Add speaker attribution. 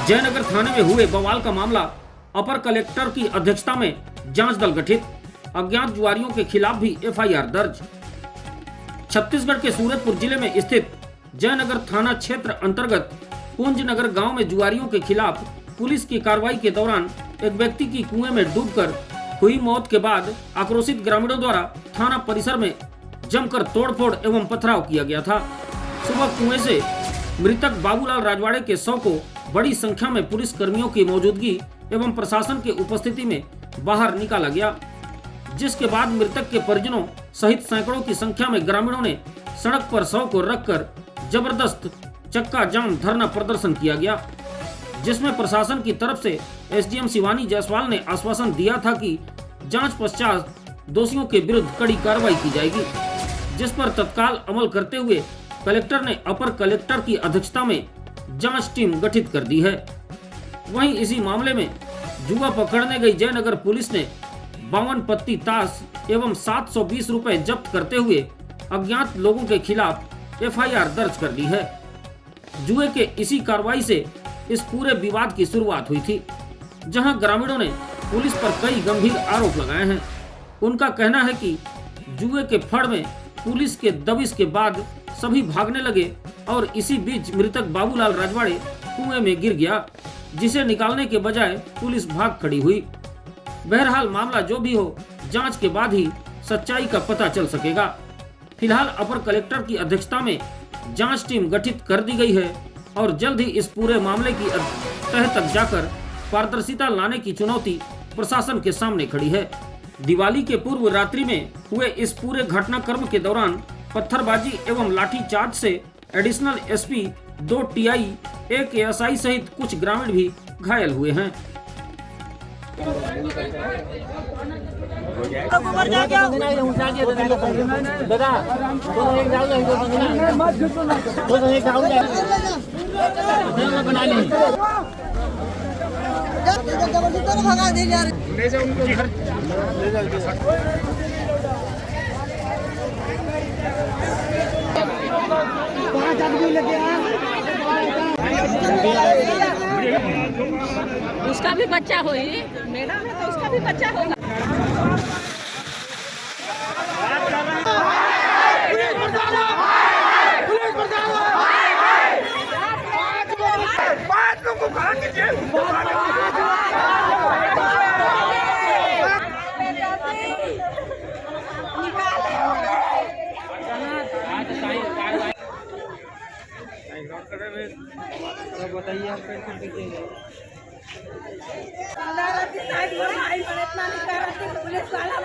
Speaker 1: जयनगर थाने में हुए बवाल का मामला, अपर कलेक्टर की अध्यक्षता में जांच दल गठित, अज्ञात जुआरियों के खिलाफ भी एफआईआर दर्ज। छत्तीसगढ़ के सूरजपुर जिले में स्थित जयनगर थाना क्षेत्र अंतर्गत कुंज नगर गांव में जुआरियों के खिलाफ पुलिस की कार्रवाई के दौरान एक व्यक्ति की कुएं में डूबकर हुई मौत के बाद आक्रोशित ग्रामीणों द्वारा थाना परिसर में जमकर तोड़फोड़ एवं पथराव किया गया था। सुबह कुएं से मृतक बाबूलाल राजवाड़े के शव को बड़ी संख्या में पुलिस कर्मियों की मौजूदगी एवं प्रशासन की उपस्थिति में बाहर निकाला गया, जिसके बाद मृतक के परिजनों सहित सैकड़ों की संख्या में ग्रामीणों ने सड़क पर शव को रखकर जबरदस्त चक्का जाम धरना प्रदर्शन किया गया, जिसमें प्रशासन की तरफ से एसडीएम शिवानी जायसवाल ने आश्वासन दिया था कि जांच पश्चात दोषियों के विरुद्ध कड़ी कार्रवाई की जाएगी, जिस पर तत्काल अमल करते हुए कलेक्टर ने अपर कलेक्टर की अध्यक्षता में जांच टीम गठित कर दी है। वहीं इसी मामले में जुआ पकड़ने गई जयनगर पुलिस ने 52 पत्ती ताश एवं 720 रुपए जब्त करते हुए अज्ञात लोगों के खिलाफ एफआईआर दर्ज कर दी है। जुए के इसी कार्रवाई से इस पूरे विवाद की शुरुआत हुई थी, जहां ग्रामीणों ने पुलिस पर कई गंभीर आरोप लगाए हैं। उनका कहना है कि जुए के फड़ में पुलिस के दबिश के बाद सभी भागने लगे और इसी बीच मृतक बाबूलाल राजवाड़े कुएं में गिर गया, जिसे निकालने के बजाय पुलिस भाग खड़ी हुई। बहरहाल मामला जो भी हो, जांच के बाद ही सच्चाई का पता चल सकेगा। फिलहाल अपर कलेक्टर की अध्यक्षता में जांच टीम गठित कर दी गई है और जल्द ही इस पूरे मामले की तह तक जाकर पारदर्शिता लाने की चुनौती प्रशासन के सामने खड़ी है। दिवाली के पूर्व रात्रि में हुए इस पूरे घटनाक्रम के दौरान पत्थरबाजी एवं लाठीचार्ज से एडिशनल एसपी, 2 टीआई, 1 एएसआई सहित कुछ ग्रामीण भी घायल हुए हैं।
Speaker 2: उसका भी बच्चा होई, मेरा है तो उसका भी बच्चा होगा।
Speaker 3: बताइए आप कैसे दीजिएगा।
Speaker 2: पुलिस वाला